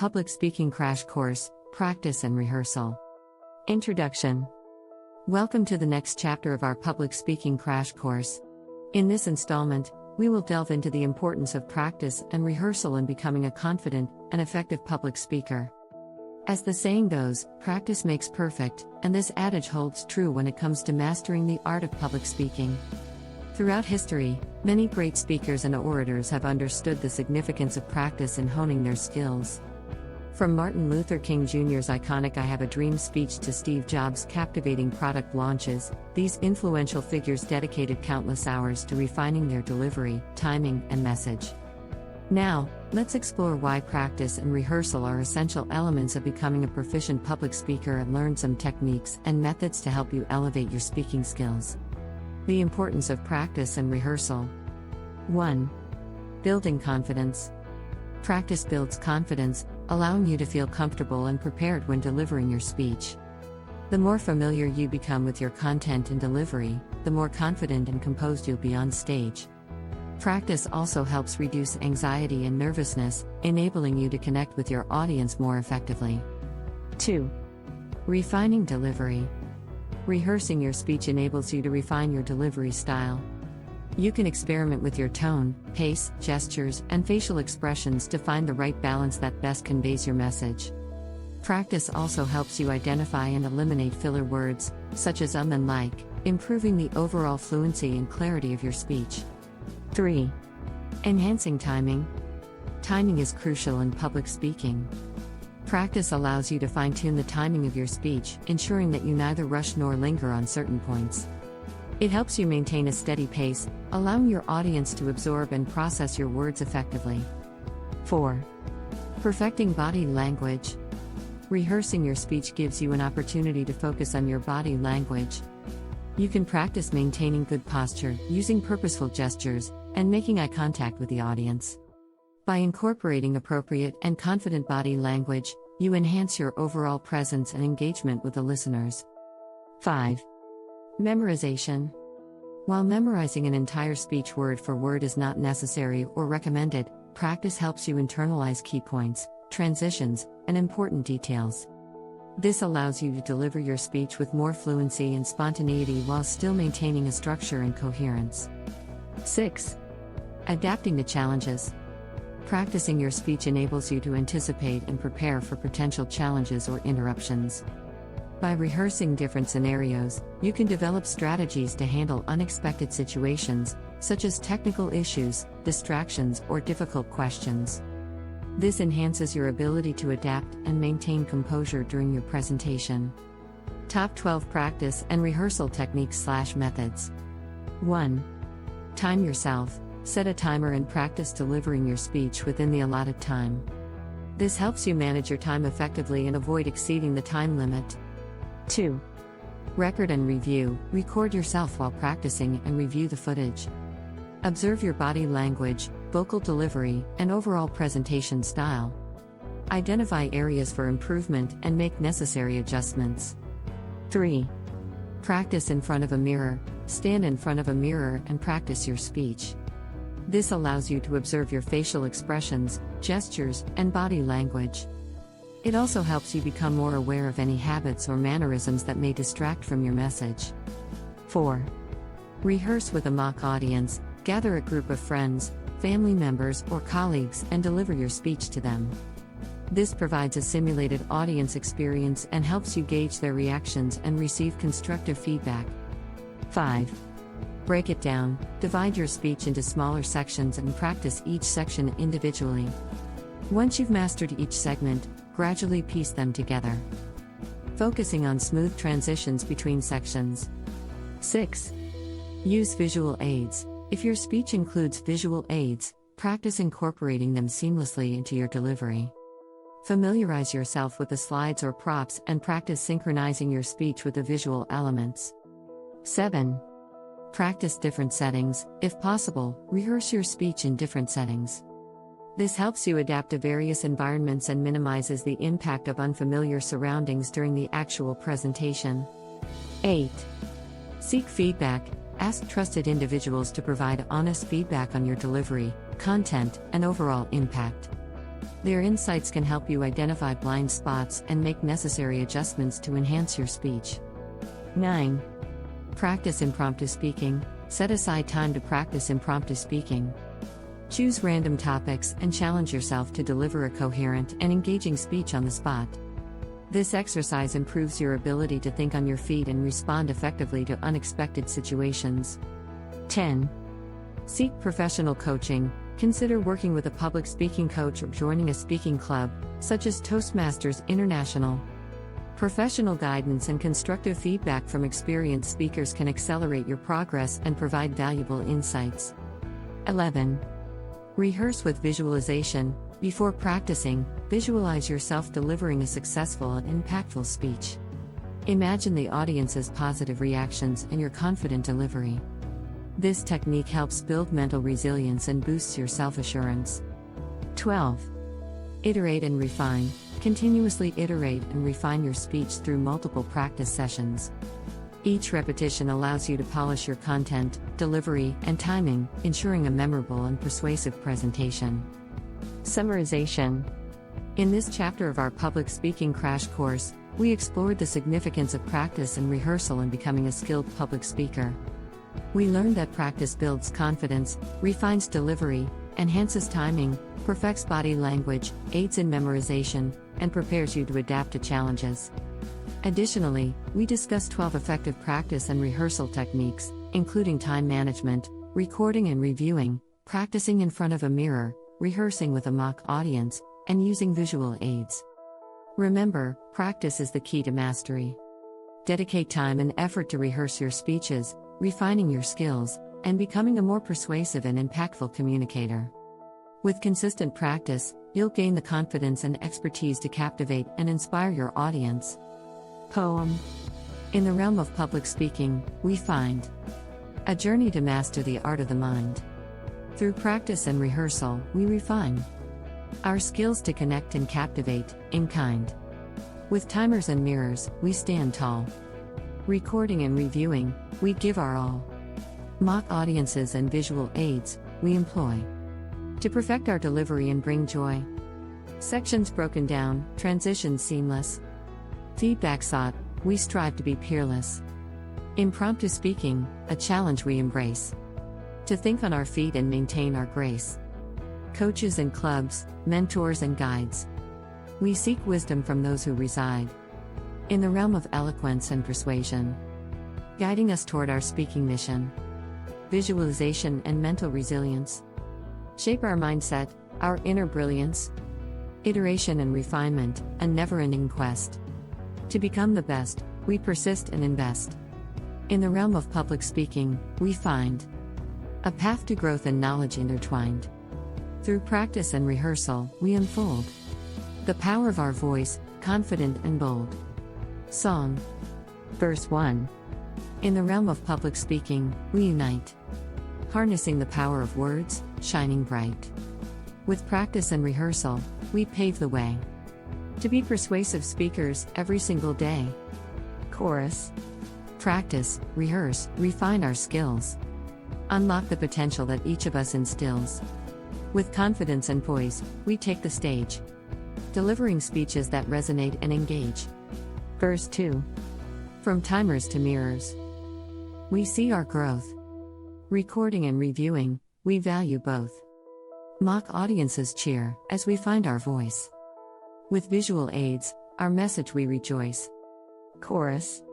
Public Speaking Crash Course, Practice and Rehearsal. Introduction. Welcome to the next chapter of our Public Speaking Crash Course. In this installment, we will delve into the importance of practice and rehearsal in becoming a confident and effective public speaker. As the saying goes, practice makes perfect, and this adage holds true when it comes to mastering the art of public speaking. Throughout history, many great speakers and orators have understood the significance of practice in honing their skills. From Martin Luther King Jr.'s iconic "I Have a Dream" speech to Steve Jobs' captivating product launches, these influential figures dedicated countless hours to refining their delivery, timing, and message. Now, let's explore why practice and rehearsal are essential elements of becoming a proficient public speaker and learn some techniques and methods to help you elevate your speaking skills. The importance of practice and rehearsal. 1. Building confidence. Practice builds confidence, allowing you to feel comfortable and prepared when delivering your speech. The more familiar you become with your content and delivery, the more confident and composed you'll be on stage. Practice also helps reduce anxiety and nervousness, enabling you to connect with your audience more effectively. 2. Refining delivery. Rehearsing your speech enables you to refine your delivery style. You can experiment with your tone, pace, gestures, and facial expressions to find the right balance that best conveys your message. Practice also helps you identify and eliminate filler words, such as and like, improving the overall fluency and clarity of your speech. 3. Enhancing timing. Timing is crucial in public speaking. Practice allows you to fine-tune the timing of your speech, ensuring that you neither rush nor linger on certain points. It helps you maintain a steady pace, allowing your audience to absorb and process your words effectively. 4. Perfecting body language. Rehearsing your speech gives you an opportunity to focus on your body language. You can practice maintaining good posture, using purposeful gestures, and making eye contact with the audience. By incorporating appropriate and confident body language, you enhance your overall presence and engagement with the listeners. 5. Memorization. While memorizing an entire speech word for word is not necessary or recommended, practice helps you internalize key points, transitions, and important details. This allows you to deliver your speech with more fluency and spontaneity while still maintaining a structure and coherence. 6. Adapting to challenges. Practicing your speech enables you to anticipate and prepare for potential challenges or interruptions. By rehearsing different scenarios, you can develop strategies to handle unexpected situations, such as technical issues, distractions, or difficult questions. This enhances your ability to adapt and maintain composure during your presentation. Top 12 practice and rehearsal techniques/methods. 1. Time yourself. Set a timer and practice delivering your speech within the allotted time. This helps you manage your time effectively and avoid exceeding the time limit. 2. Record and review. Record yourself while practicing and review the footage. Observe your body language, vocal delivery, and overall presentation style. Identify areas for improvement and make necessary adjustments. 3. Practice in front of a mirror. Stand in front of a mirror and practice your speech. This allows you to observe your facial expressions, gestures, and body language. It also helps you become more aware of any habits or mannerisms that may distract from your message. 4. Rehearse with a mock audience. Gather a group of friends, family members, or colleagues and deliver your speech to them. This provides a simulated audience experience and helps you gauge their reactions and receive constructive feedback. 5. Break it down. Divide your speech into smaller sections and practice each section individually. Once you've mastered each segment, gradually piece them together, focusing on smooth transitions between sections. 6. Use visual aids. If your speech includes visual aids, practice incorporating them seamlessly into your delivery. Familiarize yourself with the slides or props and practice synchronizing your speech with the visual elements. 7. Practice different settings. If possible, rehearse your speech in different settings. This helps you adapt to various environments and minimizes the impact of unfamiliar surroundings during the actual presentation. 8. Seek feedback. Ask trusted individuals to provide honest feedback on your delivery, content, and overall impact. Their insights can help you identify blind spots and make necessary adjustments to enhance your speech. 9. Practice impromptu speaking. Set aside time to practice impromptu speaking. Choose random topics and challenge yourself to deliver a coherent and engaging speech on the spot. This exercise improves your ability to think on your feet and respond effectively to unexpected situations. 10. Seek professional coaching. Consider working with a public speaking coach or joining a speaking club, such as Toastmasters International. Professional guidance and constructive feedback from experienced speakers can accelerate your progress and provide valuable insights. 11. Rehearse with visualization. Before practicing, visualize yourself delivering a successful and impactful speech. Imagine the audience's positive reactions and your confident delivery. This technique helps build mental resilience and boosts your self-assurance. 12. Iterate and refine. Continuously iterate and refine your speech through multiple practice sessions. Each repetition allows you to polish your content, delivery, and timing, ensuring a memorable and persuasive presentation. Summarization. In this chapter of our public speaking crash course, we explored the significance of practice and rehearsal in becoming a skilled public speaker. We learned that practice builds confidence, refines delivery, enhances timing, perfects body language, aids in memorization, and prepares you to adapt to challenges. Additionally, we discussed 12 effective practice and rehearsal techniques, including time management, recording and reviewing, practicing in front of a mirror, rehearsing with a mock audience, and using visual aids. Remember, practice is the key to mastery. Dedicate time and effort to rehearse your speeches, refining your skills, and becoming a more persuasive and impactful communicator. With consistent practice, you'll gain the confidence and expertise to captivate and inspire your audience. Poem. In the realm of public speaking, we find a journey to master the art of the mind. Through practice and rehearsal, we refine our skills to connect and captivate, in kind. With timers and mirrors, we stand tall. Recording and reviewing, we give our all. Mock audiences and visual aids, we employ to perfect our delivery and bring joy. Sections broken down, transitions seamless. Feedback sought, we strive to be peerless. Impromptu speaking, a challenge we embrace. To think on our feet and maintain our grace. Coaches and clubs, mentors and guides. We seek wisdom from those who reside in the realm of eloquence and persuasion, guiding us toward our speaking mission. Visualization and mental resilience shape our mindset, our inner brilliance. Iteration and refinement, a never-ending quest. To become the best, we persist and invest. In the realm of public speaking, we find a path to growth and knowledge intertwined. Through practice and rehearsal, we unfold the power of our voice, confident and bold. Song. Verse 1. In the realm of public speaking, we unite. Harnessing the power of words, shining bright. With practice and rehearsal, we pave the way to be persuasive speakers every single day. Chorus. Practice, rehearse, refine our skills. Unlock the potential that each of us instills. With confidence and poise, we take the stage, delivering speeches that resonate and engage. Verse 2. From timers to mirrors, we see our growth. Recording and reviewing, we value both. Mock audiences cheer as we find our voice. With visual aids, our message we rejoice. Chorus.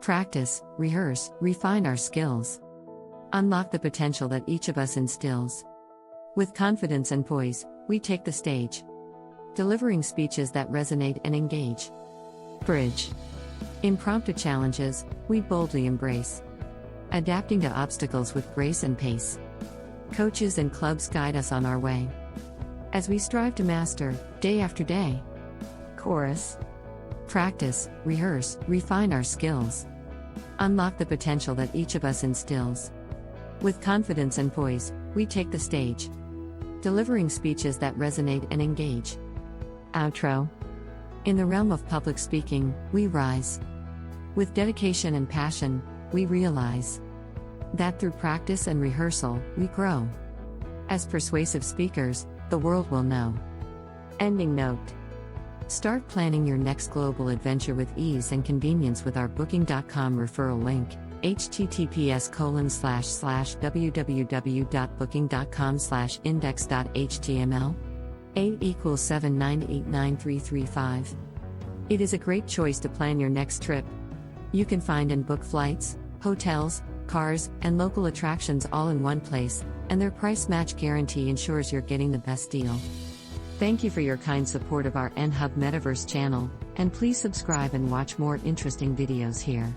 Practice, rehearse, refine our skills. Unlock the potential that each of us instills. With confidence and poise, we take the stage, delivering speeches that resonate and engage. Bridge. Impromptu challenges, we boldly embrace. Adapting to obstacles with grace and pace. Coaches and clubs guide us on our way, as we strive to master, day after day. Chorus. Practice, rehearse, refine our skills. Unlock the potential that each of us instills. With confidence and poise, we take the stage, delivering speeches that resonate and engage. Outro. In the realm of public speaking, we rise. With dedication and passion, we realize that through practice and rehearsal, we grow. As persuasive speakers, the world will know. Ending note. Start planning your next global adventure with ease and convenience with our Booking.com referral link, https://www.booking.com/index.html. 8 = 7989335. It is a great choice to plan your next trip. You can find and book flights, hotels, cars, and local attractions all in one place, and their price match guarantee ensures you're getting the best deal. Thank you for your kind support of our NHub Metaverse channel, and please subscribe and watch more interesting videos here.